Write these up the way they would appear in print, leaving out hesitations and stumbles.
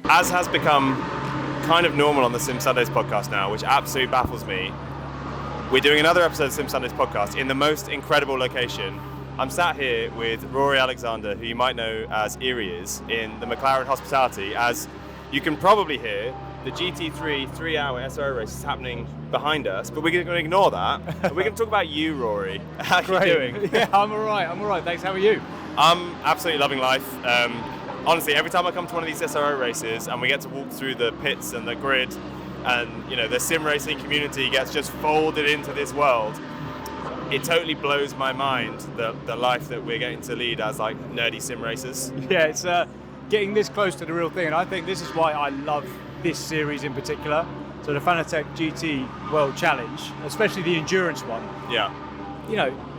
as has become kind of normal on the Sim Sundays podcast now, which absolutely baffles me, we're doing another episode of Sim Sundays podcast in the most incredible location. I'm sat here with Rory Alexander, who you might know as Erie is, in the McLaren Hospitality. As you can probably hear, the GT3 3-hour SRO race is happening behind us, but we're going to ignore that. We're going to talk about you, Rory. How are you doing? Yeah, I'm all right. Thanks. How are you? I'm absolutely loving life. Honestly, every time I come to one of these SRO races and we get to walk through the pits and the grid, and the sim racing community gets just folded into this world, it totally blows my mind the life that we're getting to lead as like nerdy sim racers. Yeah, it's getting this close to the real thing, and I think this is why I love this series in particular. So the Fanatec GT World Challenge, especially the endurance one. Yeah.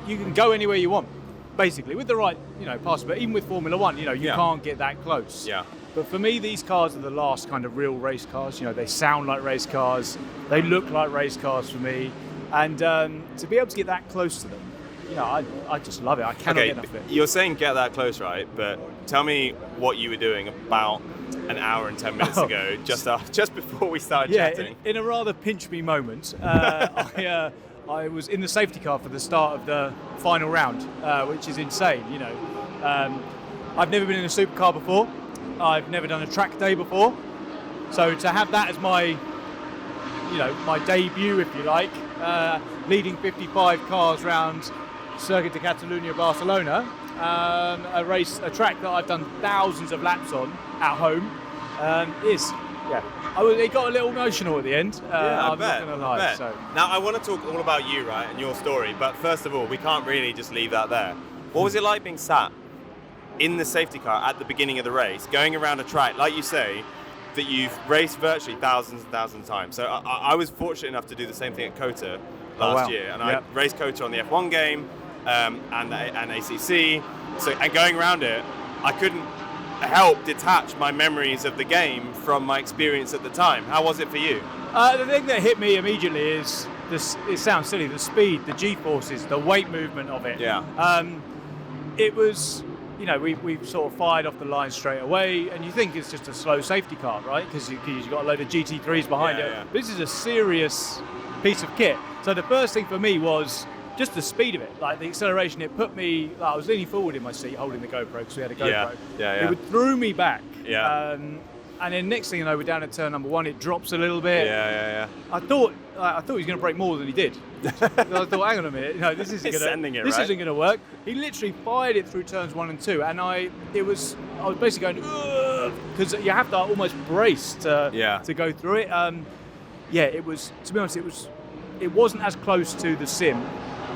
You can go anywhere you want, basically, with the right, pass. But even with Formula One, you can't get that close. Yeah. But for me, these cars are the last kind of real race cars. They sound like race cars, they look like race cars for me, and to be able to get that close to them, I just love it. I cannot get enough of it. You're saying get that close, right? But tell me what you were doing about an hour and 10 minutes ago, just before we started chatting. In a rather pinch me moment, I was in the safety car for the start of the final round, which is insane. I've never been in a supercar before. I've never done a track day before, so to have that as my debut, if you like, leading 55 cars round Circuit de Catalunya, Barcelona, a track that I've done thousands of laps on at home, it got a little emotional at the end. I'm not going to lie. So. Now I want to talk all about you, right, and your story, but first of all, we can't really just leave that there. What was it like being sat in the safety car at the beginning of the race, going around a track, like you say, that you've raced virtually thousands and thousands of times? So I was fortunate enough to do the same thing at COTA last year, and I raced COTA on the F1 game and ACC. And going around it, I couldn't help detach my memories of the game from my experience at the time. How was it for you? The thing that hit me immediately is this. It sounds silly. The speed, the G-forces, the weight movement of it. Yeah. It was. We sort of fired off the line straight away, and you think it's just a slow safety car, right? Because you've got a load of GT3s behind it. Yeah. This is a serious piece of kit. So the first thing for me was just the speed of it, like the acceleration. It put me. I was leaning forward in my seat, holding the GoPro because we had a GoPro. Yeah. It threw me back. Yeah. And then next thing you know, we're down at turn number 1. It drops a little bit. Yeah. I thought he was going to break more than he did. I thought, hang on a minute, this isn't going to work. He literally fired it through turns 1 and 2, and I was basically going because you have to almost brace to go through it. It was, to be honest, it wasn't as close to the sim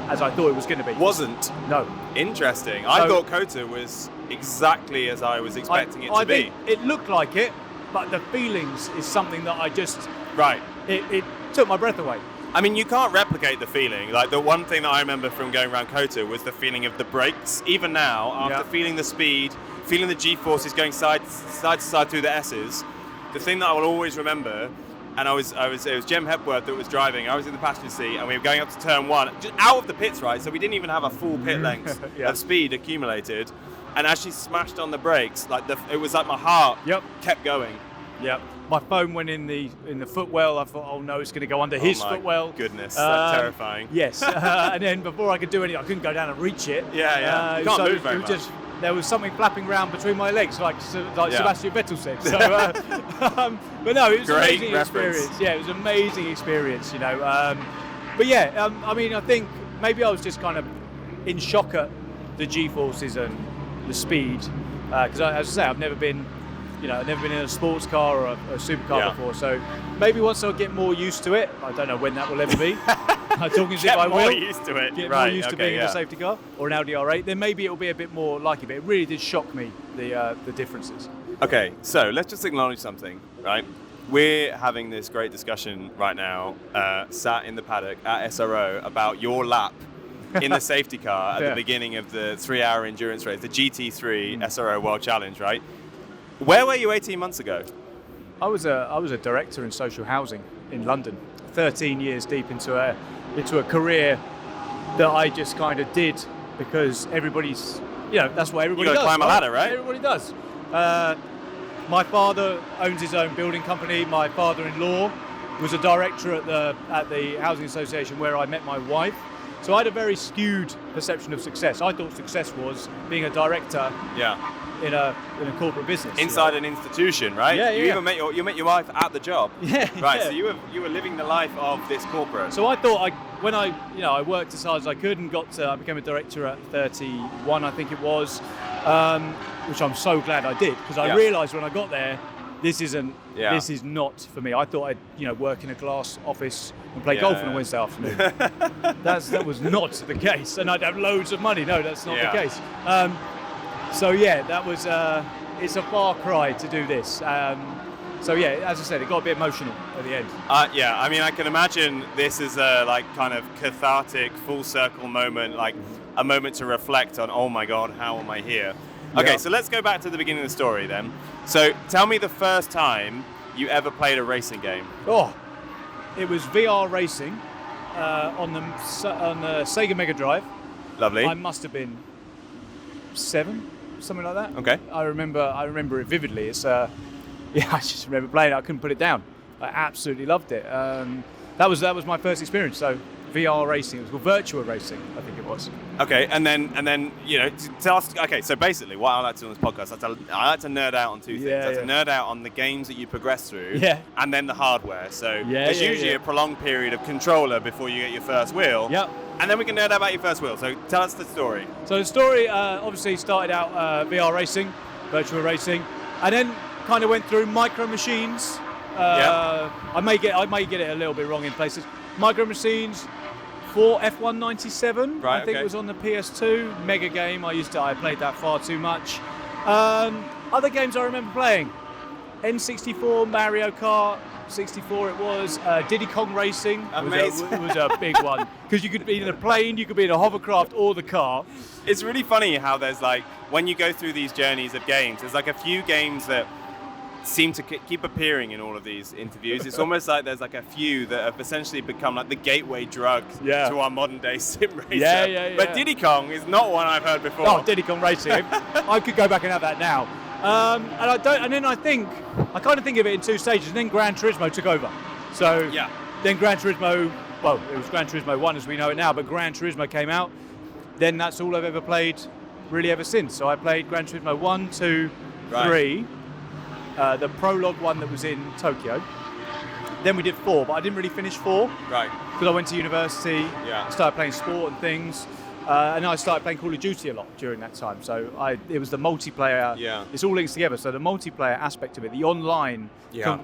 as I thought it was going to be. Wasn't? No. Interesting. I thought COTA was exactly as I was expecting it to be. It looked like it, but the feelings is something that I just... Right. It took my breath away. I mean, you can't replicate the feeling. Like, the one thing that I remember from going around COTA was the feeling of the brakes. Even now, after feeling the speed, feeling the G-forces going side to side through the S's, the thing that I will always remember, and it was Jem Hepworth that was driving. I was in the passenger seat, and we were going up to turn 1, just out of the pits, right? So we didn't even have a full pit length of speed accumulated. And as she smashed on the brakes, it was like my heart kept going. Yep. My phone went in the footwell. I thought, oh no, it's going to go under his footwell. Goodness, that's terrifying. Yes. And then before I could do anything, I couldn't go down and reach it. Yeah. You can't move very much. There was something flapping around between my legs, like Sebastian Vettel said. So, but no, it was an amazing experience. Yeah, it was an amazing experience, But I think maybe I was just kind of in shock at the G-forces and the speed, because as I say, I've never been in a sports car or a supercar before. So maybe once I get more used to it, I don't know when that will ever be. I'm talking as if I will. Get more used to it. Get more used to being in a safety car or an Audi R8. Then maybe it will be a bit more like it. But it really did shock me, the differences. Okay, so let's just acknowledge something, right? We're having this great discussion right now, sat in the paddock at SRO, about your lap in the safety car at the beginning of the 3-hour endurance race, the GT3 SRO World Challenge, right? Where were you 18 months ago? I was a director in social housing in London, 13 years deep into a career that I just kind of did because everybody's, that's what everybody does. You got to climb a ladder, right? Everybody does. my father owns his own building company. My father-in-law was a director at the housing association where I met my wife. So I had a very skewed perception of success. I thought success was being a director in a corporate business. Inside an institution, right? Yeah, You even met your wife at the job. Yeah. Right, yeah. so you were living the life of this corporate. So I thought when I worked as hard as I could and I became a director at 31, I think it was, which I'm so glad I did, because I realised when I got there, this is not for me. I thought I'd work in a glass office and play golf on a Wednesday afternoon. That was not the case, and I'd have loads of money. No, that's not the case. That was it's a far cry to do this. So as I said, it got a bit emotional at the end. I mean, I can imagine this is a kind of cathartic, full circle moment, like a moment to reflect on, oh my God, how am I here? Okay, so let's go back to the beginning of the story then. So tell me the first time you ever played a racing game. Oh, it was VR racing on the Sega Mega Drive. Lovely. I must have been 7, something like that. Okay. I remember it vividly. It's I just remember playing it. I couldn't put it down. I absolutely loved it. That was my first experience. So VR racing. It was called virtual racing, I think it was. Okay, and then tell us. Okay, so basically, what I like to do on this podcast, I like to nerd out on two things. I like to nerd out on the games that you progress through, and then the hardware. So there's usually a prolonged period of controller before you get your first wheel. Yep. And then we can nerd out about your first wheel. So tell us the story. So the story obviously started out VR racing, virtual racing, and then kind of went through Micro Machines. I may get it a little bit wrong in places. Micro Machines for F1 97, right, I think it was on the PS2. Mega game. I played that far too much. Other games I remember playing: N64, Mario Kart 64. It was Diddy Kong Racing. Amazing. It was a big one because you could be in a plane, you could be in a hovercraft or the car. It's really funny how there's when you go through these journeys of games, there's a few games that seem to keep appearing in all of these interviews. It's almost like there's a few that have essentially become the gateway drug to our modern day sim racer. Yeah. But Diddy Kong is not one I've heard before. Oh, Diddy Kong Racing. I could go back and have that now. And then I kind of think of it in two stages, and then Gran Turismo took over. So then Gran Turismo, it was Gran Turismo 1 as we know it now, but Gran Turismo came out. Then that's all I've ever played really ever since. So I played Gran Turismo 1, 2, 3. The prologue one that was in Tokyo. Then we did 4, but I didn't really finish 4. Right. Because I went to university, started playing sport and things, and I started playing Call of Duty a lot during that time. So it was the multiplayer. Yeah. It's all links together. So the multiplayer aspect of it, the online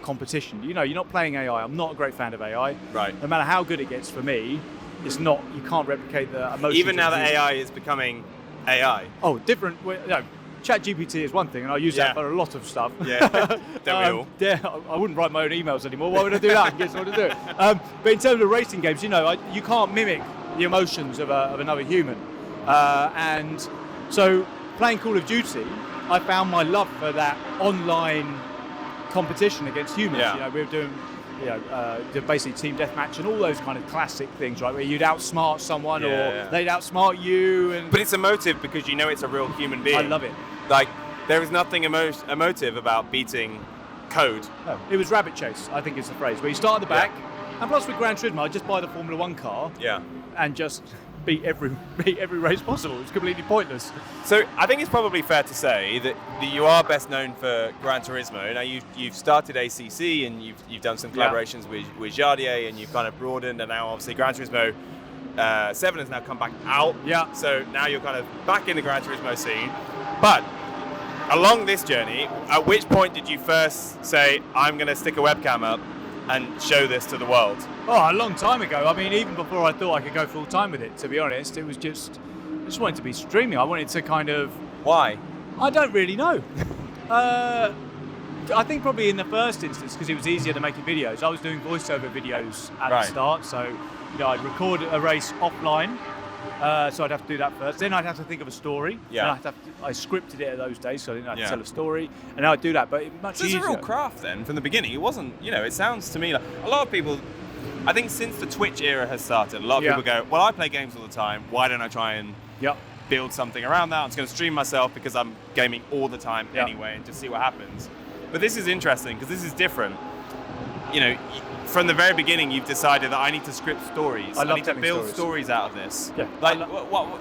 competition. You're not playing AI. I'm not a great fan of AI. Right. No matter how good it gets for me, it's not. You can't replicate the emotions. Even now that AI is becoming AI. Oh, different. ChatGPT is one thing, and I use that for a lot of stuff. Yeah, don't we all? I wouldn't write my own emails anymore. Why would I do that? I can get someone to do it. But in terms of racing games, you can't mimic the emotions of another human. And so playing Call of Duty, I found my love for that online competition against humans. Yeah. We were doing basically team deathmatch and all those kind of classic things, right? Where you'd outsmart someone or they'd outsmart you. But it's emotive because it's a real human being. I love it. There is nothing emotive about beating code. No, it was rabbit chase, I think is the phrase, where you start at the back, and plus with Gran Turismo, I just buy the Formula 1 car and just beat every race possible. It's completely pointless. So I think it's probably fair to say that you are best known for Gran Turismo. Now you've started ACC and you've done some collaborations with Jardier, and you've kind of broadened, and now obviously Gran Turismo 7 has now come back out. Yeah. So now you're kind of back in the Gran Turismo scene. But along this journey, at which point did you first say, I'm going to stick a webcam up and show this to the world? Oh, a long time ago. I mean, even before I thought I could go full time with it, to be honest. It was I just wanted to be streaming. I wanted to kind of... Why? I don't really know. I think probably in the first instance, because it was easier to make videos. I was doing voiceover videos at the start, so I'd record a race offline. So I'd have to do that first. Then I'd have to think of a story. Yeah. And I scripted it at those days, so I didn't have to tell a story. And I'd do that, but much easier. It's a real craft then from the beginning. It wasn't, it sounds to me like a lot of people, I think since the Twitch era has started, a lot of people go, well, I play games all the time. Why don't I try and build something around that? I'm just going to stream myself because I'm gaming all the time anyway and just see what happens. But this is interesting because this is different. You know, from the very beginning, you've decided that I need to script stories. I need to build stories out of this. Yeah. Like,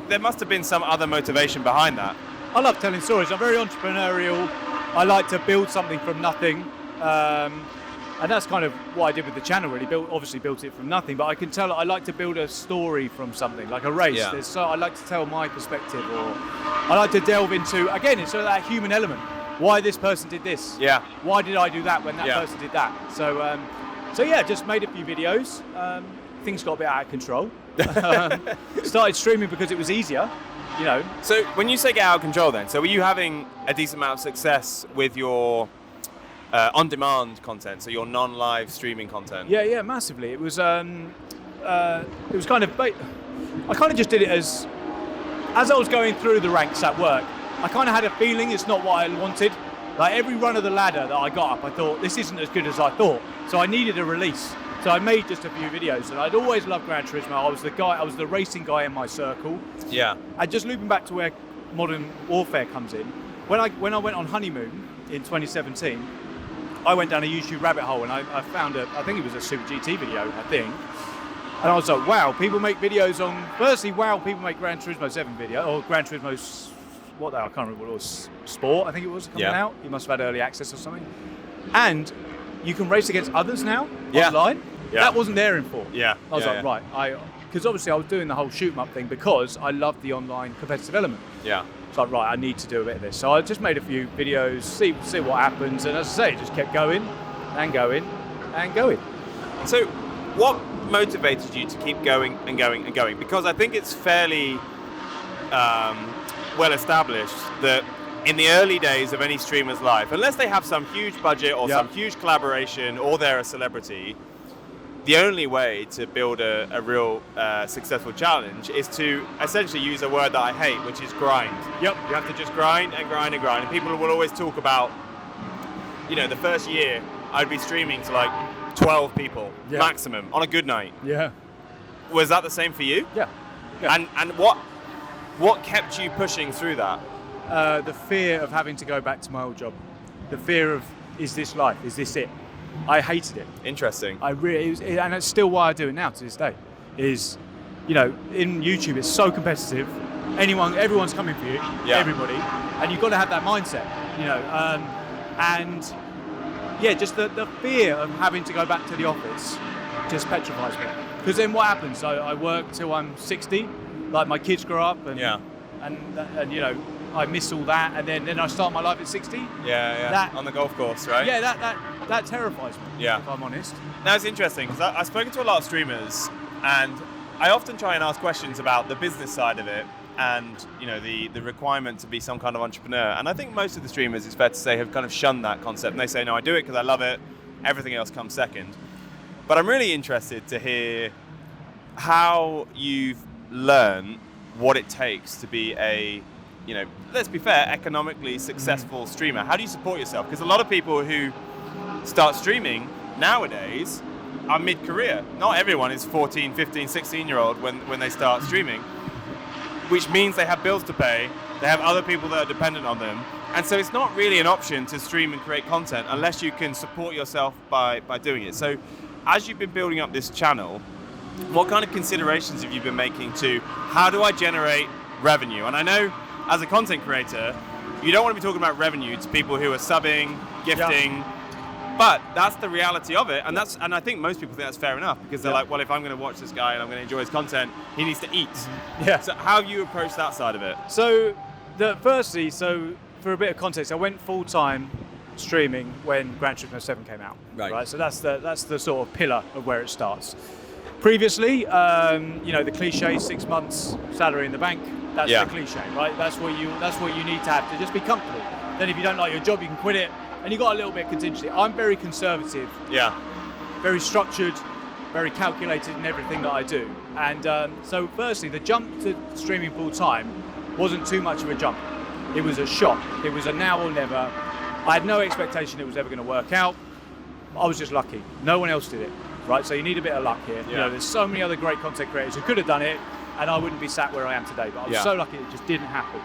there must have been some other motivation behind that. I love telling stories. I'm very entrepreneurial. I like to build something from nothing. And that's kind of what I did with the channel, really. Obviously built it from nothing, but I can tell I like to build a story from something, like a race. Yeah. So I like to tell my perspective, or I like to delve into, again, it's sort of that human element. Why this person did this? Yeah. Why did I do that when that person did that? So yeah, just made a few videos. Things got a bit out of control. Started streaming because it was easier, you know. So when you say get out of control, then, so were you having a decent amount of success with your on-demand content, so your non-live streaming content? Yeah, massively. It was kind of, I kind of just did it as I was going through the ranks at work. I kind of had a feeling it's not what I wanted. Like every run of the ladder that I got up, I thought this isn't as good as I thought. So I needed a release. So I made just a few videos, and I'd always loved Gran Turismo. I was the racing guy in my circle. Yeah. And just looping back to where Modern Warfare comes in, when I went on honeymoon in 2017. I went down a YouTube rabbit hole and I found I think it was a Super GT video, I think. And I was like, wow, people make videos on, firstly, people make Gran Turismo 7 video, or Gran Turismo, I can't remember what it was, Sport, I think it was coming out. You must have had early access or something. And you can race against others now, online. Yeah. That wasn't there in 4. Yeah. I was right, because obviously I was doing the whole shoot 'em up thing because I loved the online competitive element. Yeah. So right, I need to do a bit of this. So I just made a few videos, see what happens, and as I say, just kept going and going and going. So what motivated you to keep going and going and going? Because I think it's fairly well established that in the early days of any streamer's life, unless they have some huge budget or some huge collaboration or they're a celebrity, the only way to build a real successful challenge is to essentially use a word that I hate, which is grind. Yep. You have to just grind and grind and grind. And people will always talk about, you know, the first year I'd be streaming to like 12 people maximum on a good night. Yeah. Was that the same for you? Yeah. And what kept you pushing through that? The fear of having to go back to my old job. The fear of, is this life? Is this it? I hated it. Interesting. And it's still why I do it now to this day. Is, you know, in YouTube it's so competitive. Everyone's coming for you. Everybody, and you've got to have that mindset. You know, and yeah, just the fear of having to go back to the office just petrifies me. Because then what happens? I work till I'm 60. Like my kids grow up, and you know, I miss all that, and then I start my life at 60. Yeah. On the golf course, right? Yeah, that terrifies me. Yeah. If I'm honest. Now it's interesting because I've spoken to a lot of streamers, and I often try and ask questions about the business side of it, and you know the requirement to be some kind of entrepreneur. And I think most of the streamers, it's fair to say, have kind of shunned that concept, and they say, no, I do it because I love it. Everything else comes second. But I'm really interested to hear how you've learned what it takes to be a, you know, let's be fair, economically successful streamer. How do you support yourself? Because a lot of people who start streaming nowadays are mid-career. Not everyone is 14, 15, 16-year-old when they start streaming, which means they have bills to pay, they have other people that are dependent on them, and so it's not really an option to stream and create content unless you can support yourself by doing it. So as you've been building up this channel, what kind of considerations have you been making to how do I generate revenue? And I know as a content creator, you don't want to be talking about revenue to people who are subbing, gifting, but that's the reality of it. And I think most people think that's fair enough because they're like, well, if I'm going to watch this guy and I'm going to enjoy his content, he needs to eat. Yeah. So how have you approached that side of it? So firstly, for a bit of context, I went full-time streaming when Gran Turismo 7 came out. Right. So that's the sort of pillar of where it starts. Previously, you know, the cliche 6 months salary in the bank, that's the cliche, right? That's what you need to have to just be comfortable. Then if you don't like your job, you can quit it, and you got a little bit of contingency. I'm very conservative, very structured, very calculated in everything that I do. And so firstly, the jump to streaming full time wasn't too much of a jump. It was a shot. It was a now or never. I had no expectation it was ever going to work out. I was just lucky. No one else did it. Right, so you need a bit of luck here. You know, there's so many other great content creators who could have done it, and I wouldn't be sat where I am today. But I was so lucky it just didn't happen.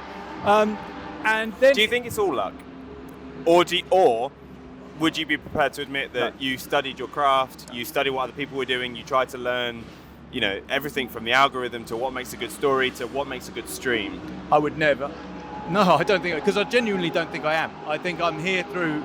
And then, do you think it's all luck, or would you be prepared to admit that you studied your craft, you studied what other people were doing, you tried to learn, you know, everything from the algorithm to what makes a good story to what makes a good stream? I would never. No, I don't think, because I genuinely don't think I am. I think I'm here through,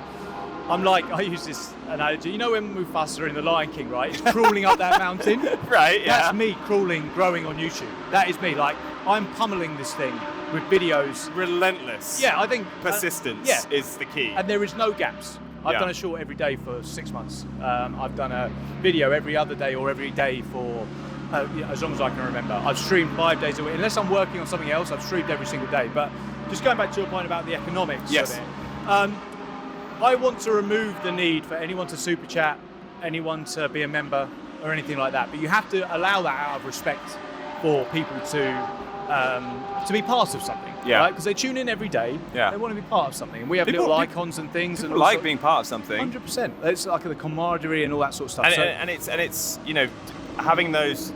I use this analogy, you know when Mufasa in The Lion King, right? He's crawling up that mountain. Right, yeah. That's me growing on YouTube. That is me, like, I'm pummeling this thing with videos. Relentless. Yeah, I think. Persistence is the key. And there is no gaps. I've done a short every day for 6 months. I've done a video every other day or every day for as long as I can remember. I've streamed 5 days a week. Unless I'm working on something else, I've streamed every single day. But just going back to your point about the economics of it, I want to remove the need for anyone to super chat, anyone to be a member or anything like that. But you have to allow that out of respect for people to be part of something. Yeah. Right? Because they tune in every day. Yeah. They want to be part of something. And we have little icons and things. People like being part of something. 100%. It's like the camaraderie and all that sort of stuff. And it's you know, having those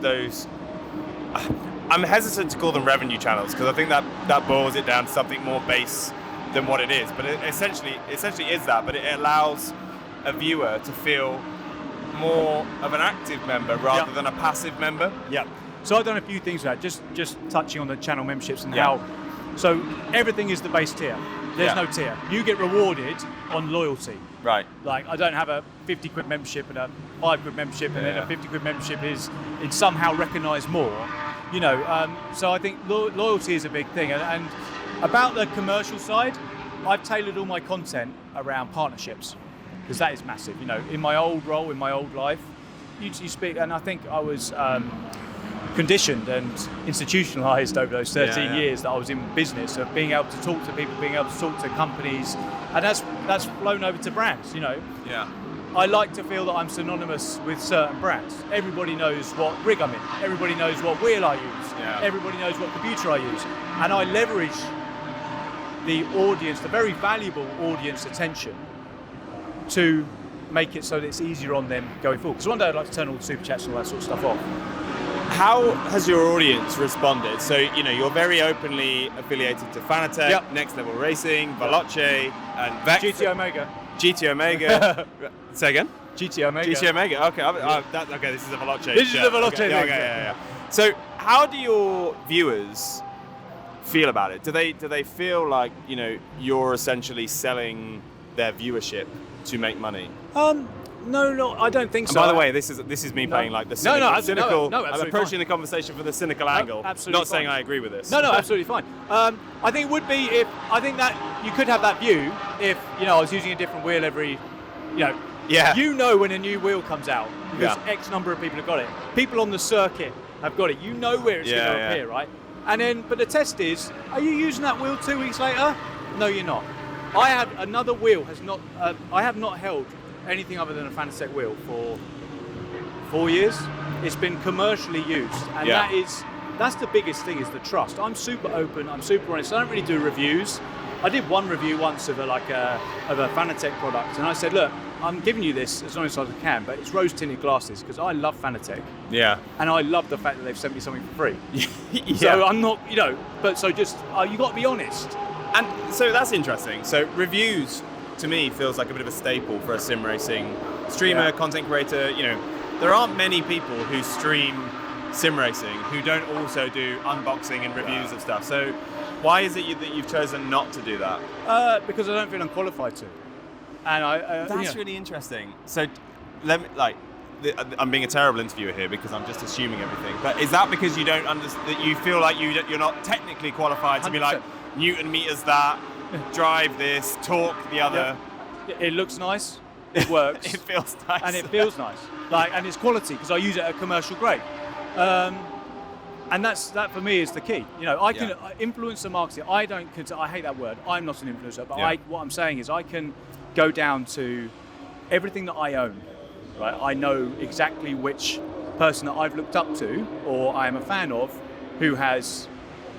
I'm hesitant to call them revenue channels because I think that boils it down to something more base than what it is. But it essentially is that. But it allows a viewer to feel more of an active member rather than a passive member. Yeah. So I've done a few things with that. Just touching on the channel memberships and how. So everything is the base tier. There's no tier. You get rewarded on loyalty. Right. Like I don't have a 50 quid membership and a 5 quid membership and then a 50 quid membership is somehow recognised more. You know, so I think loyalty is a big thing. And about the commercial side, I've tailored all my content around partnerships because that is massive. You know, in my old role, in my old life, you speak, and I think I was conditioned and institutionalized over those 13 years that I was in business of being able to talk to people, being able to talk to companies, and that's flown over to brands, you know. Yeah. I like to feel that I'm synonymous with certain brands. Everybody knows what rig I'm in. Everybody knows what wheel I use. Yeah. Everybody knows what computer I use. And I leverage the audience, the very valuable audience attention to make it so that it's easier on them going forward. Because one day I'd like to turn all the super chats and all that sort of stuff off. How has your audience responded? So, you know, you're very openly affiliated to Fanatec, Next Level Racing, Veloce, and Vex. GT Omega. GT Omega. Say again? GT Omega. GT Omega. Okay, okay. This is a Veloce. This is a Veloce. Okay. So, how do your viewers feel about it? Do they feel like, you know, you're essentially selling their viewership to make money? No, I don't think so. And by the way, this is me playing like the cynical. I'm approaching the conversation from the cynical angle. Absolutely not saying I agree with this. No, absolutely fine. I think it would be I think that you could have that view if, you know, I was using a different wheel every, you know. Yeah. You know when a new wheel comes out because X number of people have got it. People on the circuit have got it. You know where it's going to appear, right? And then, but the test is, are you using that wheel 2 weeks later? No, you're not. I have another wheel I have not held anything other than a Fanatec wheel for 4 years. It's been commercially used, and that's the biggest thing, is the trust. I'm super open, I'm super honest. I don't really do reviews. I did one review once of a Fanatec product, and I said, look, I'm giving you this as honest as I can, but it's rose tinted glasses because I love Fanatec. Yeah. And I love the fact that they've sent me something for free. So I'm not, you know, but so just you got to be honest. And so that's interesting. So reviews, to me, feels like a bit of a staple for a sim racing streamer, content creator. You know, there aren't many people who stream sim racing who don't also do unboxing and reviews of stuff. So why is it that you've chosen not to do that? Because I don't feel I'm qualified to. And that's really interesting. So let me, I'm being a terrible interviewer here because I'm just assuming everything. But is that because you don't that you feel like you're not technically qualified to 100%. Be like Newton meters that, drive this, torque the other? Yeah. It looks nice. It works. It feels nice. And it feels nice. And it's quality because I use it at commercial grade. And that for me is the key. You know, I can influence the marketing. I hate that word. I'm not an influencer, but what I'm saying is I can go down to everything that I own. Right? I know exactly which person that I've looked up to or I am a fan of who has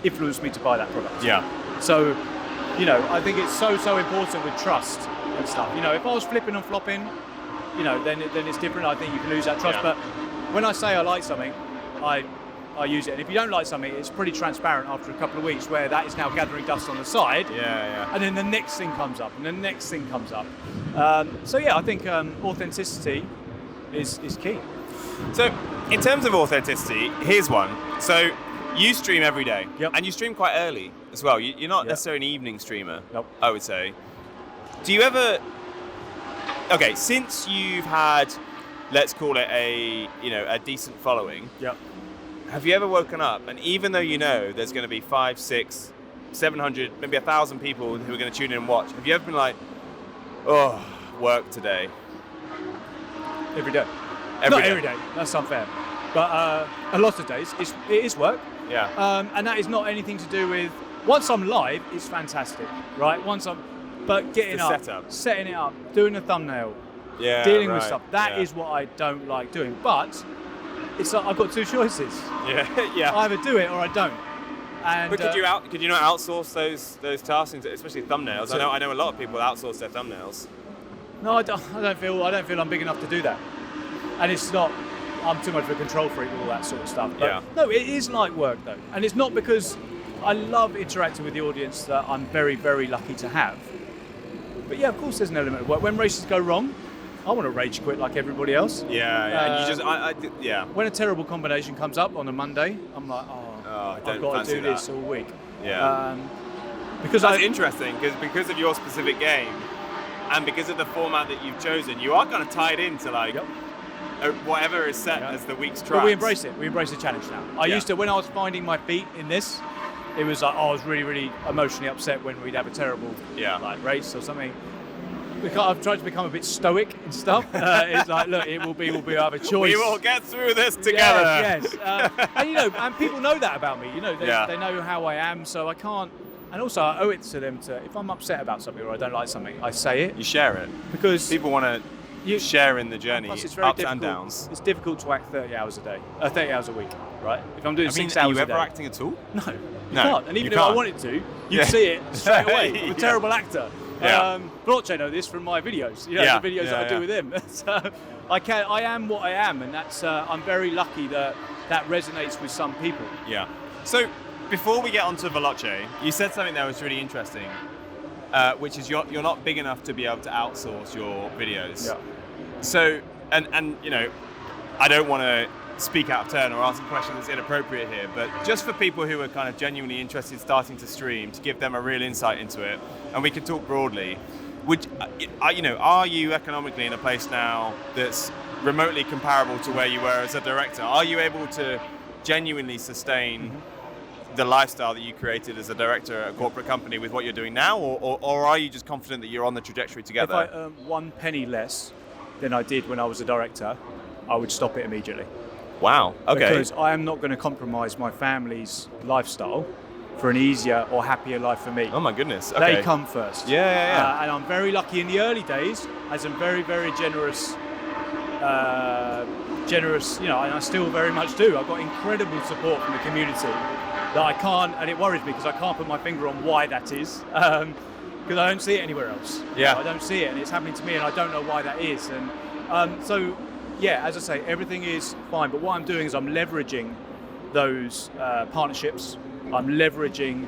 influenced me to buy that product. Yeah. So, you know, I think it's so important with trust and stuff. You know, if I was flipping and flopping, you know, then it's different. I think you can lose that trust. But when I say I like something, I use it. And if you don't like something, it's pretty transparent after a couple of weeks where that is now gathering dust on the side. And then the next thing comes up, and the next thing comes up. So yeah, I think authenticity is key. So in terms of authenticity, here's one. So you stream every day, and you stream quite early as well. You're not necessarily an evening streamer, I would say. Do you ever... Okay, since you've had, let's call it a decent following, have you ever woken up and even though you know there's going to be 500, 600, 700, maybe 1,000 people who are going to tune in and watch, have you ever been like, oh, work today? Every day. Not every day, that's unfair. But a lot of days, it is work. And that is not anything to do with, once I'm live, it's fantastic, right? But getting up, setting it up, doing a thumbnail, dealing with stuff, that is what I don't like doing. But it's like I've got two choices. I either do it or I don't. And, but could you not outsource those tasks, especially thumbnails? I know a lot of people outsource their thumbnails. No, I don't feel I'm big enough to do that. And it's not. I'm too much of a control freak with all that sort of stuff. But no, it is like work though, and it's not because I love interacting with the audience that I'm very, very lucky to have. But yeah, of course, there's an element of work. When races go wrong, I want to rage quit like everybody else. And you just, When a terrible combination comes up on a Monday, I'm like, I've got to do this all week. Because that's interesting, because of your specific game, and because of the format that you've chosen, you are kind of tied into like whatever is set as the week's tracks. But we embrace it. We embrace the challenge now. I used to, when I was finding my feet in this, it was like, I was really, really emotionally upset when we'd have a terrible like race or something. I've tried to become a bit stoic and stuff. It's like, look, we'll be have a choice. We will get through this together. Yes. And and people know that about me. They know how I am, so I can't. And also, I owe it to them to, if I'm upset about something or I don't like something, I say it. You share it because people want to share in the journey, plus it's very ups and downs. It's difficult to act 30 hours a day, 30 hours a week, right? If I'm doing 6 hours a day. Are you ever acting at all? No, you can't. And even if I wanted to, you'd see it straight away. I'm a terrible actor. Veloce know this from my videos. The videos that I do with him. So I am what I am, and that's. I'm very lucky that resonates with some people. Yeah. So before we get onto Veloce, you said something that was really interesting, which is you're not big enough to be able to outsource your videos. Yeah. So and I don't want to speak out of turn or ask a question that's inappropriate here, but just for people who are kind of genuinely interested in starting to stream, to give them a real insight into it, and we can talk broadly, are you economically in a place now that's remotely comparable to where you were as a director? Are you able to genuinely sustain the lifestyle that you created as a director at a corporate company with what you're doing now, or are you just confident that you're on the trajectory to get there? If I earned 1 penny less than I did when I was a director, I would stop it immediately. Wow, okay. Because I am not going to compromise my family's lifestyle for an easier or happier life for me. Oh my goodness, okay. They come first. Yeah. And I'm very lucky in the early days, as I'm very, very generous, and I still very much do. I've got incredible support from the community that I can't, and it worries me because I can't put my finger on why that is, because I don't see it anywhere else. I don't see it, and it's happening to me, and I don't know why that is. And so, as I say, everything is fine, but what I'm doing is I'm leveraging those partnerships. I'm leveraging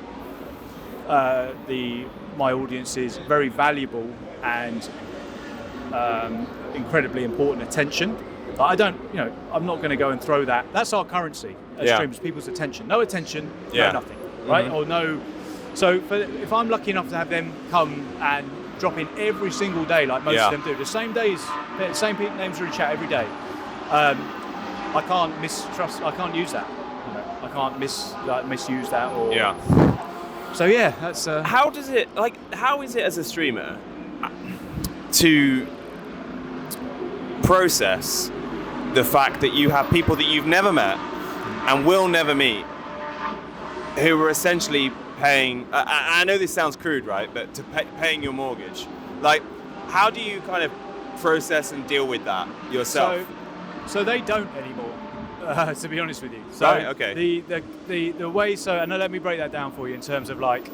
my audience's very valuable and incredibly important attention. I don't, I'm not going to go and throw that. That's our currency as streamers, people's attention. No attention, no nothing, right? Or no. So if I'm lucky enough to have them come and drop in every single day, like most of them do, the same days, the same names are in chat every day. I can't mistrust. I can't use that. I can't misuse that. Or So that's. How is it as a streamer to process the fact that you have people that you've never met and will never meet, who are essentially paying? I know this sounds crude, right? But paying your mortgage. Like, how do you kind of process and deal with that yourself? So they don't anymore. To be honest with you. So right, okay. The way, and let me break that down for you in terms of like,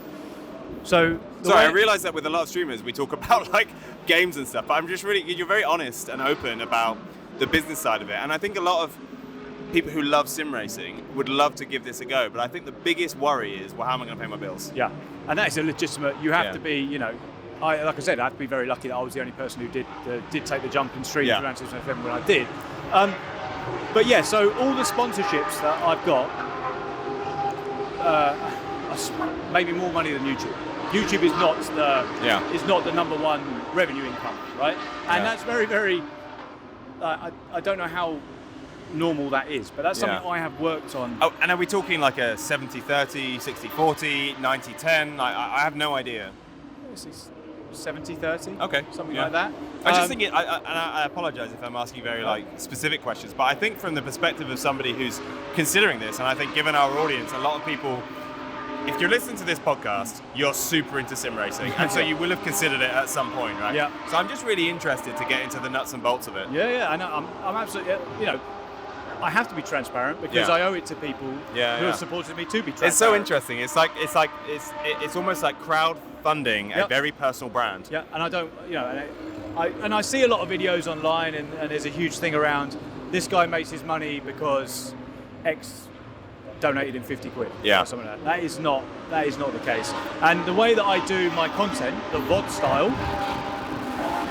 I realise that with a lot of streamers we talk about like games and stuff, but I'm just you're very honest and open about the business side of it, and I think a lot of people who love sim racing would love to give this a go, but I think the biggest worry is, well, how am I going to pay my bills? Yeah, and that is a legitimate. You have to be, you know, like I said, I have to be very lucky that I was the only person who did take the jump in stream around 2007 when I did. But yeah, so all the sponsorships that I've got, maybe more money than YouTube. YouTube is not the number one revenue income, right? And that's very, very. I don't know how normal that is, but that's something I have worked on. Oh, and are we talking like a 70-30, 60-40, 90-10? I have no idea. 70-30, okay, something like that. I just think I apologize if I'm asking very specific questions, but I think from the perspective of somebody who's considering this, and I think given our audience, a lot of people, if you're listening to this podcast, you're super into sim racing, and so you will have considered it at some point, right? Yeah. So I'm just really interested to get into the nuts and bolts of it. Yeah, I know. I'm absolutely, you know, I have to be transparent because I owe it to people who have supported me to be transparent. It's so interesting. It's almost like crowdfunding a very personal brand. Yeah, and I don't, you know, and I see a lot of videos online, and there's a huge thing around this guy makes his money because X donated him 50 quid. Yeah. Or something like that. That is not the case. And the way that I do my content, the VOD style,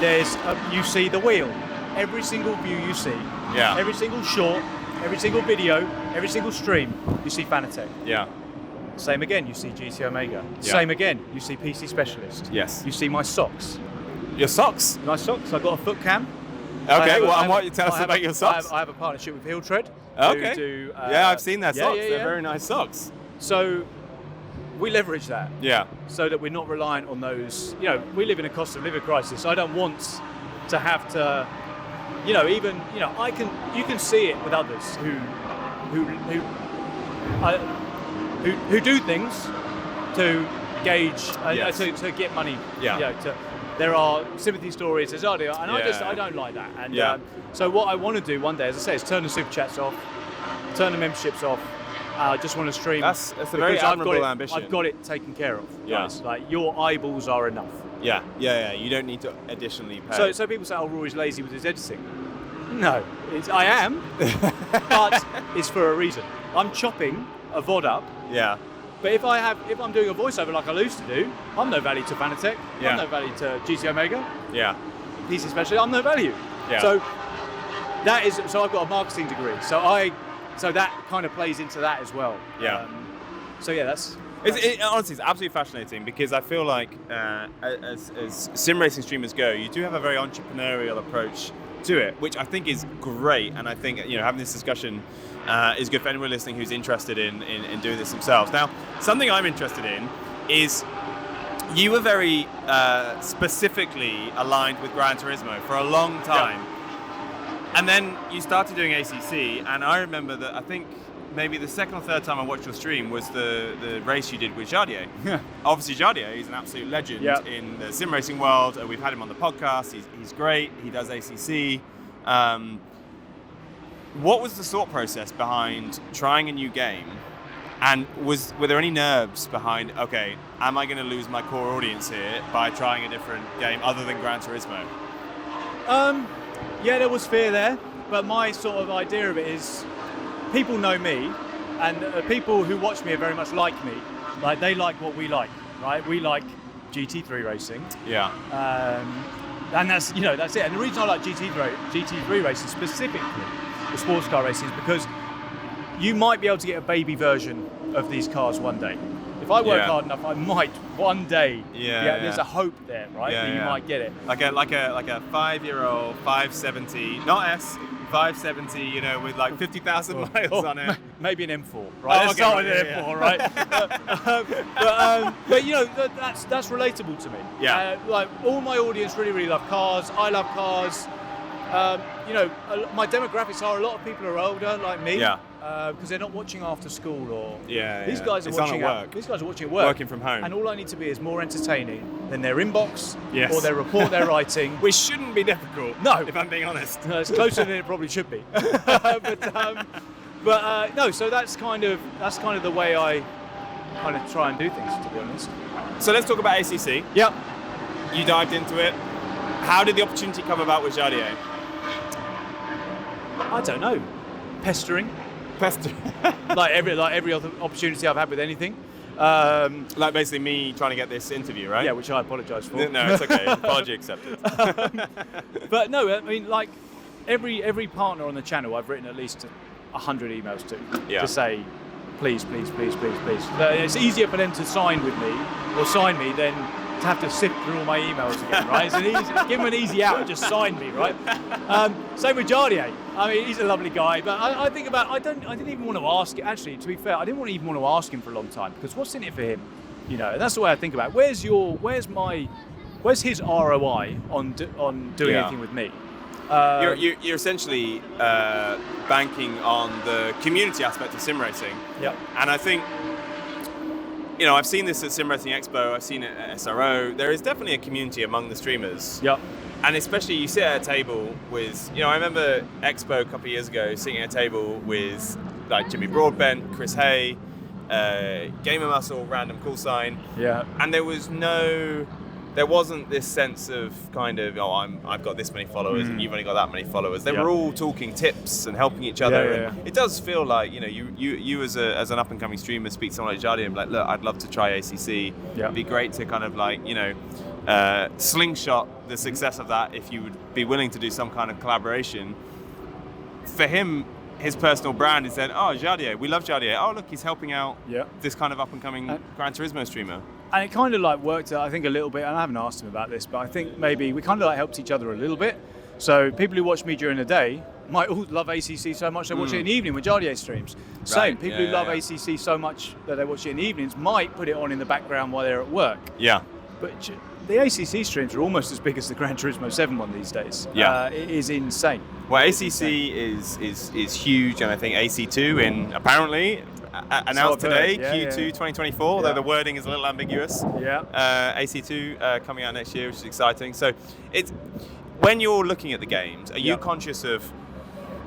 there's you see the wheel. Every single view you see. Yeah. Every single short, every single video, every single stream, you see Fanatec. Yeah. Same again, you see GT Omega. Yeah. Same again, you see PC Specialist. Yes. You see my socks. Your socks? My socks. I've got a foot cam. Okay, what you tell us about your socks? I have a partnership with Heel Tread. Okay. I've seen their socks. They're very nice socks. So we leverage that. Yeah. So that we're not reliant on those. You know, we live in a cost of living crisis. I don't want to have to. You know, even you can see it with others who do things to gauge to get money. Yeah. You know, there are sympathy stories, and I don't like that. And so what I want to do one day, as I say, is turn the super chats off, turn the memberships off. I just want to stream. That's a very admirable ambition. I've got it taken care of. Yeah. Guys. Like your eyeballs are enough. Yeah. You don't need to additionally pay. So people say, "Oh, Rory's lazy with his editing." No, I am, but it's for a reason. I'm chopping a VOD up. Yeah. But if I'm doing a voiceover like I used to do, I'm no value to Fanatec. Yeah. I'm no value to GT Omega. Yeah. PC especially, I'm no value. Yeah. So I've got a marketing degree. So that kind of plays into that as well. Yeah. That's. Honestly, it's absolutely fascinating because I feel like as sim racing streamers go, you do have a very entrepreneurial approach to it, which I think is great, and I think having this discussion is good for anyone listening who's interested in doing this themselves. Now, something I'm interested in is you were very specifically aligned with Gran Turismo for a long time, and then you started doing ACC, and I remember that I think maybe the second or third time I watched your stream was the race you did with Jardier. Obviously, Jardier, he's an absolute legend in the sim racing world. We've had him on the podcast. He's great. He does ACC. What was the thought process behind trying a new game? And were there any nerves behind, okay, am I going to lose my core audience here by trying a different game other than Gran Turismo? Yeah, there was fear there. But my sort of idea of it is, people know me, and people who watch me are very much like me. Like, they like what we like, right? We like GT3 racing. Yeah. And that's it. And the reason I like GT3 racing specifically, the sports car racing, is because you might be able to get a baby version of these cars one day. If I work hard enough, I might one day. There's a hope there, right? That you might get it. Like a 5-year-old 570, not S. 570, with like 50,000 miles on it. Maybe an M4, right? Let's start with an M4, right? But that's relatable to me. Yeah. Like, all my audience really, really love cars. I love cars. My demographics are a lot of people are older, like me. Yeah. Because they're not watching after school, or these guys are watching at work. These guys are watching at work, working from home, and all I need to be is more entertaining than their inbox or their report they're writing, which shouldn't be difficult. No, if I'm being honest, no, it's closer than it probably should be. No. So that's kind of the way I kind of try and do things, to be honest. So let's talk about ACC. Yep. You dived into it. How did the opportunity come about with Jardier? I don't know. Pestering. Pester. like every other opportunity I've had with anything. Like basically me trying to get this interview, right? Yeah, which I apologise for. No, it's okay. Apology accepted. But no, I mean, like every partner on the channel, I've written at least 100 emails to say, please. It's easier for them to sign with me or sign me than to have to sift through all my emails again, right? Give them an easy out and just sign me, right? Same with Jardier. I mean, he's a lovely guy, but I think about, I didn't even want to ask, actually, to be fair, I didn't even want to ask him for a long time, because what's in it for him? You know, that's the way I think about it. Where's his ROI on doing anything with me? You're essentially banking on the community aspect of sim racing. Yeah. And I think, you know, I've seen this at Sim Racing Expo, I've seen it at SRO. There is definitely a community among the streamers. Yeah. And especially you sit at a table with, you know, I remember Expo a couple of years ago sitting at a table with like Jimmy Broadbent, Chris Hay, Gamer Muscle, Random Call Sign. Yeah. And there wasn't this sense of kind of, I've got this many followers and you've only got that many followers. They were all talking tips and helping each other. And it does feel like, you know, you as an up and coming streamer speak to someone like Jardier and be like, look, I'd love to try ACC. Yeah. It'd be great to kind of like, you know, slingshot the success of that if you would be willing to do some kind of collaboration. For him, his personal brand is then, Jardier, we love Jardier. Oh, look, he's helping out this kind of up and coming Gran Turismo streamer. And it kind of like worked out, I think, a little bit, and I haven't asked him about this, but I think maybe we kind of like helped each other a little bit. So people who watch me during the day might all love ACC so much they watch it in the evening when Jardier streams. Same, people who love ACC so much that they watch it in the evenings might put it on in the background while they're at work. Yeah. But the ACC streams are almost as big as the Gran Turismo 7 one these days. Yeah. It is insane. Well, ACC is huge, and I think AC2 apparently announced today, Q2 2024, although the wording is a little ambiguous. Yeah. AC2 coming out next year, which is exciting. So it's when you're looking at the games, are you conscious of,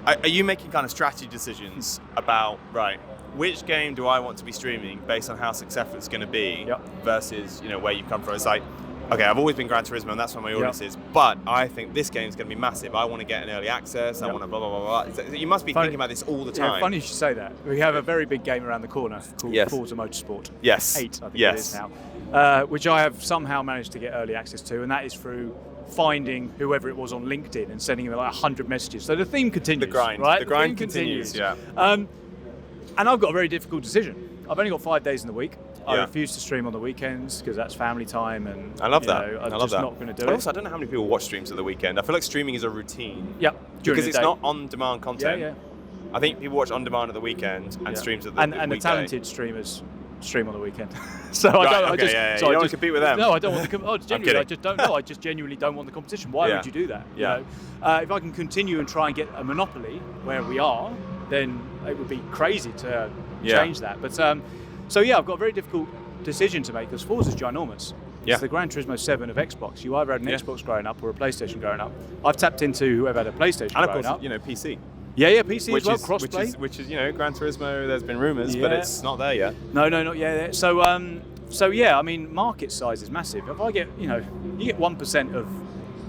are you making kind of strategy decisions about, right, which game do I want to be streaming based on how successful it's going to be versus, you know, where you come from? It's like, okay, I've always been Gran Turismo and that's where my audience is, but I think this game is going to be massive. I want to get an early access, I want to blah, blah, blah, blah. You must be thinking about this all the time. Yeah, funny you should say that. We have a very big game around the corner called Forza Motorsport. 8, I think it is now, which I have somehow managed to get early access to, and that is through finding whoever it was on LinkedIn and sending them like 100 messages. So the theme continues. The grind. Right? The grind continues, And I've got a very difficult decision. I've only got 5 days in the week. I refuse to stream on the weekends because that's family time, and I love that. I'm just not going to do it. Also, I don't know how many people watch streams at the weekend. I feel like streaming is a routine. Yeah, because it's not on-demand content. Yeah. I think people watch on-demand at the weekend and streams at the weekday. And the talented streamers stream on the weekend. So you don't want to compete with them. No, I don't want to. I just don't know. I just genuinely don't want the competition. Why would you do that? Yeah. You know? If I can continue and try and get a monopoly where we are, then it would be crazy to change that. But so I've got a very difficult decision to make because Forza's ginormous. It's the Gran Turismo 7 of Xbox. You either had an Xbox growing up or a PlayStation growing up. I've tapped into whoever had a PlayStation and growing up. And of course, you know, PC. Yeah, PC as well, crossplay. Which is, you know, Gran Turismo, there's been rumours, but it's not there yet. No, not yet. So I mean, market size is massive. If I get, you get 1% of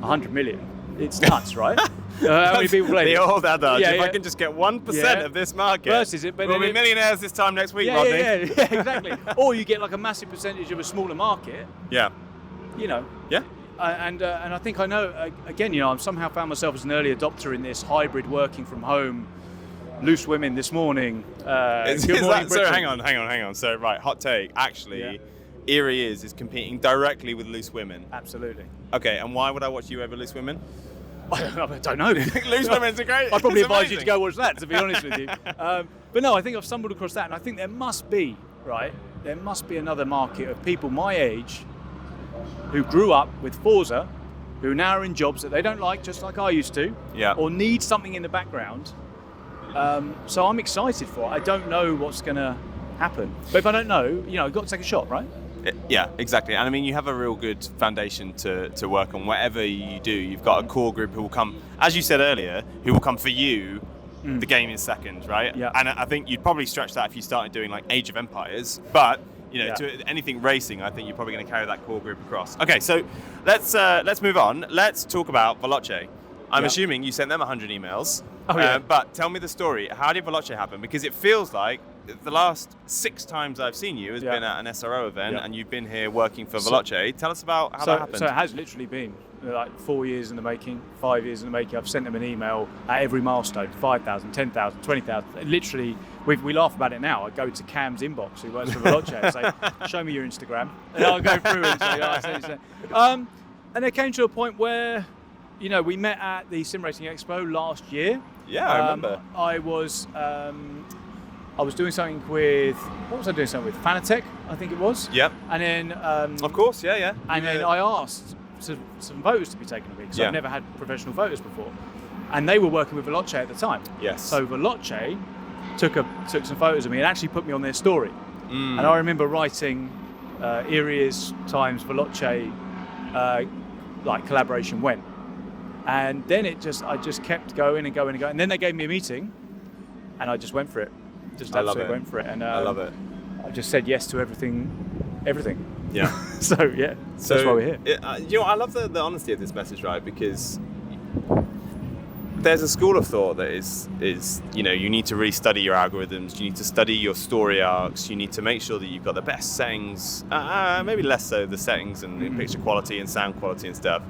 100 million, it's nuts, right? How many people play the old adage, if I can just get 1% of this market, we'll be millionaires this time next week, Rodney. Yeah, exactly. Or you get like a massive percentage of a smaller market. Yeah. You know. Yeah. And I think I know, again, I've somehow found myself as an early adopter in this hybrid working from home, loose women this morning. Good morning, so hang on. So, right, hot take. Actually, Eerie is competing directly with loose women. Absolutely. Okay, and why would I watch you over loose women? I don't know. Loose women's are great. I'd probably advise you to go watch that, to be honest with you. But no, I think I've stumbled across that, and I think there must be another market of people my age who grew up with Forza, who now are in jobs that they don't like, just like I used to, or need something in the background. So I'm excited for it. I don't know what's going to happen. But if I don't know, you've got to take a shot, right? Yeah, exactly. And I mean, you have a real good foundation to work on. Whatever you do, you've got a core group who will come, as you said earlier, who will come for you. The game is second, right? Yeah. And I think you'd probably stretch that if you started doing like Age of Empires. But to anything racing, I think you're probably going to carry that core group across. Okay, so let's move on. Let's talk about Veloce. I'm assuming you sent them 100 emails. Oh, yeah. But tell me the story. How did Veloce happen? Because it feels like the last 6 times I've seen you has been at an SRO event, and you've been here working for Veloce. Tell us about how that happened. So it has literally been like 4 years in the making, 5 years in the making. I've sent them an email at every milestone, 5,000, 10,000, 20,000. Literally, we laugh about it now. I go to Cam's inbox, who works for Veloce, and say, show me your Instagram. And I'll go through and say, and it came to a point where, we met at the Sim Racing Expo last year. Yeah, I remember. I was doing something with, what was I doing something with? Fanatec, I think it was. Yep. And then... of course, yeah. And then I asked some photos to be taken of me, because I've never had professional photos before. And they were working with Veloce at the time. Yes. So Veloce took some photos of me and actually put me on their story. And I remember writing Irias times Veloce collaboration went. And then I just kept going and going and going. And then they gave me a meeting, and I just went for it. Just absolutely went for it. And I love it. I just said yes to everything. Yeah. So that's why we're here. I love the honesty of this message, right? Because there's a school of thought that is you need to really study your algorithms, you need to study your story arcs, you need to make sure that you've got the best settings, maybe less so the settings and picture quality and sound quality and stuff.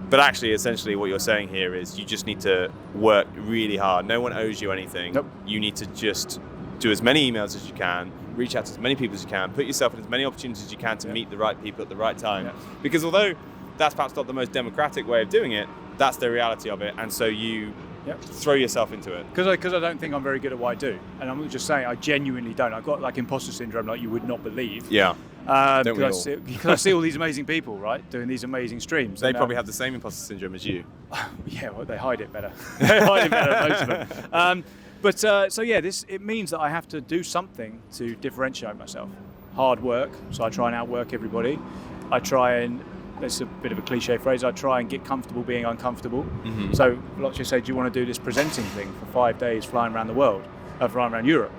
But actually, essentially what you're saying here is you just need to work really hard. No one owes you anything. Nope. You need to just do as many emails as you can, reach out to as many people as you can, put yourself in as many opportunities as you can to meet the right people at the right time. Yeah. Because although that's perhaps not the most democratic way of doing it, that's the reality of it. And so you throw yourself into it. Because I don't think I'm very good at what I do. And I'm just saying, I genuinely don't. I've got like imposter syndrome like you would not believe. Yeah. Because I see all these amazing people, right, doing these amazing streams. They probably have the same imposter syndrome as you. Yeah, well, they hide it better. They hide it better, most of them. It means that I have to do something to differentiate myself. Hard work, so I try and outwork everybody. I try and, it's a bit of a cliche phrase, I try and get comfortable being uncomfortable. Mm-hmm. So Veloce said, do you want to do this presenting thing for 5 days flying around the world, flying around Europe?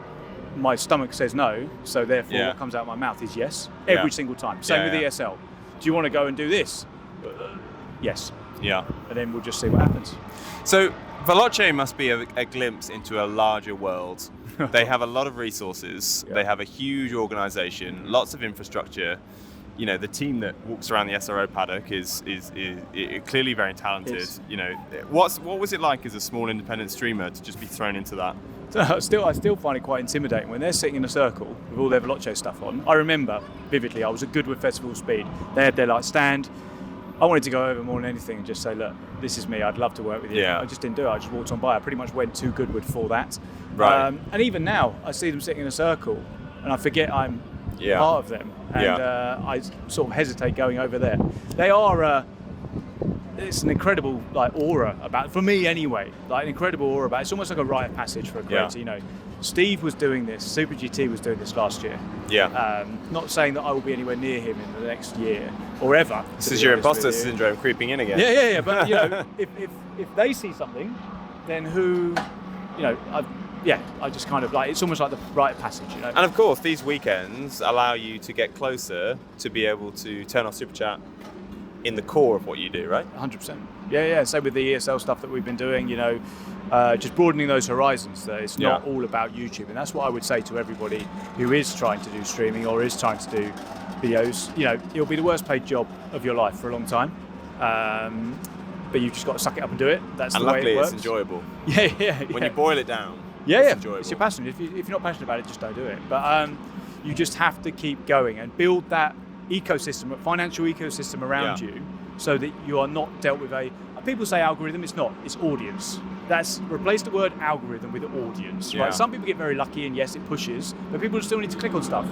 My stomach says no, so therefore what comes out of my mouth is yes, every single time. Same with ESL. Do you want to go and do this? Yes. Yeah. And then we'll just see what happens. So Veloce must be a glimpse into a larger world. They have a lot of resources. They have a huge organization, lots of infrastructure. The team that walks around the SRO Paddock is clearly very talented. What was it like as a small independent streamer to just be thrown into that? I still find it quite intimidating when they're sitting in a circle with all their Veloce stuff on. I remember vividly, I was at Goodwood Festival Speed. They had their stand. I wanted to go over more than anything and just say, look, this is me. I'd love to work with you. Yeah. I just didn't do it. I just walked on by. I pretty much went to Goodwood for that. Right. And even now, I see them sitting in a circle, and I forget I'm part of them, and I sort of hesitate going over there. They are. It's an incredible aura about, for me anyway, an incredible aura about. It's almost like a rite of passage for a creator. Steve was doing this, Super GT was doing this last year. Yeah. Not saying that I will be anywhere near him in the next year or ever. This is your imposter syndrome creeping in again. Yeah. But if they see something, then who, I just kind of it's almost like the rite of passage. And of course, these weekends allow you to get closer to be able to turn off Super Chat in the core of what you do, right? 100%. Yeah. Same with the ESL stuff that we've been doing, just broadening those horizons. It's not all about YouTube. And that's what I would say to everybody who is trying to do streaming or is trying to do videos. It'll be the worst paid job of your life for a long time. But you've just got to suck it up and do it. That's the way it works. It's enjoyable. Yeah. When you boil it down, it's enjoyable. It's your passion. If you're not passionate about it, just don't do it. But you just have to keep going and build that financial ecosystem around you, so that you are not dealt with people say algorithm, it's not, it's audience. Replace the word algorithm with audience, right? Some people get very lucky and yes, it pushes, but people still need to click on stuff.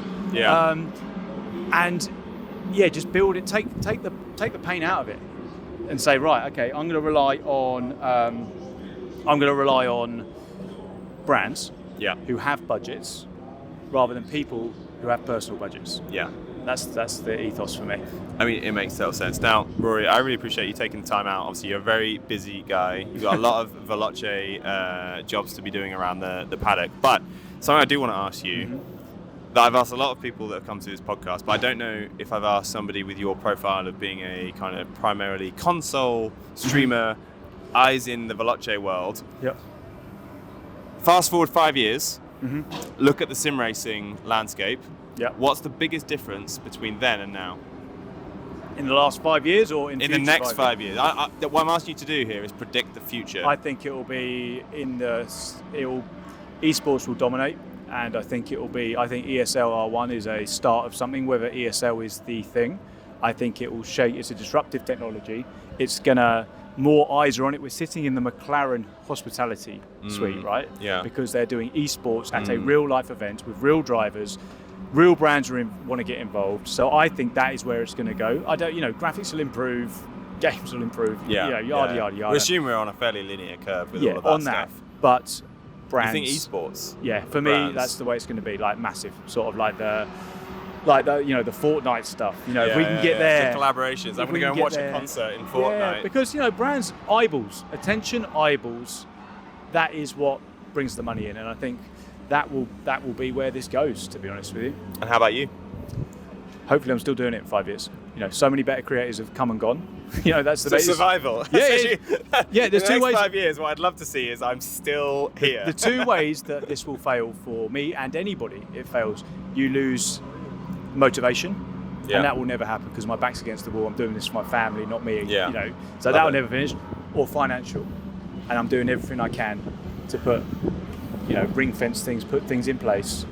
Just build it, take the pain out of it and say, right, okay, I'm going to rely on brands who have budgets rather than people who have personal budgets. Yeah. That's the ethos for me. I mean, it makes total sense. Now, Rory, I really appreciate you taking the time out. Obviously, you're a very busy guy. You've got a lot of Veloce jobs to be doing around the paddock. But something I do want to ask you, that I've asked a lot of people that have come to this podcast, but I don't know if I've asked somebody with your profile of being a kind of primarily console streamer, eyes in the Veloce world. Yep. Fast forward 5 years, look at the sim racing landscape. Yeah. What's the biggest difference between then and now? In the last 5 years, or in the next 5 years? What I'm asking you to do here is predict the future. I think it will be esports will dominate, and I think ESL R1 is a start of something. Whether ESL is the thing, I think it will shape. It's a disruptive technology. It's gonna, more eyes are on it. We're sitting in the McLaren hospitality suite, right? Yeah. Because they're doing esports at a real life event with real drivers. Real brands want to get involved, so I think that is where it's going to go. Graphics will improve, games will improve, yada yada. We assume we're on a fairly linear curve with all of that on stuff. that. But brands. You think esports? Yeah, for me, that's the way it's going to be. Like massive, sort of like the the Fortnite stuff. If we can get there, the collaborations. I'm going to go and watch a concert in Fortnite. Yeah, because brands, eyeballs, attention, eyeballs. That is what brings the money in, and I think that will be where this goes, to be honest with you. And how about you? Hopefully I'm still doing it in 5 years. So many better creators have come and gone. That's the basis. Survival. Yeah, there's two ways. 5 years, what I'd love to see is I'm still here. The two ways that this will fail for me and anybody, it fails. You lose motivation, and that will never happen because my back's against the wall. I'm doing this for my family, not me. So that will never finish. Or financial, and I'm doing everything I can to put, ring fence things, put things in place.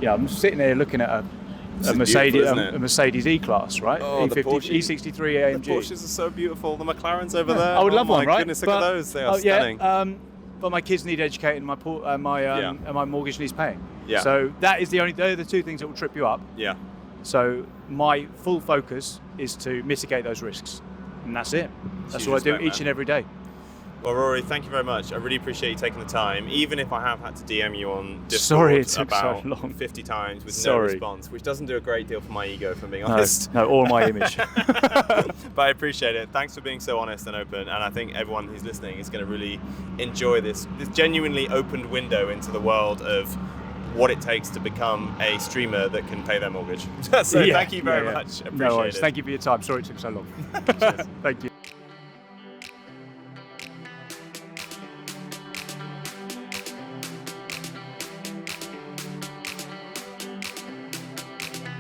I'm sitting there looking at a Mercedes E-Class, right? Oh, E50, E63 AMG. The Porsches are so beautiful. The McLarens over there. I would love one, right? My goodness, look at those. They are stunning. But my kids need educating, and my mortgage needs paying. Yeah. So they're the two things that will trip you up. Yeah. So my full focus is to mitigate those risks, and that's it. That's what I do each and every day. Well, Rory, thank you very much. I really appreciate you taking the time, even if I have had to DM you on Discord about 50 times with no response, which doesn't do a great deal for my ego, if I'm being honest. No, or my image. But I appreciate it. Thanks for being so honest and open, and I think everyone who's listening is going to really enjoy this genuinely opened window into the world of what it takes to become a streamer that can pay their mortgage. So thank you very much. Appreciate it. Thank you for your time. Sorry it took so long. Cheers. Thank you.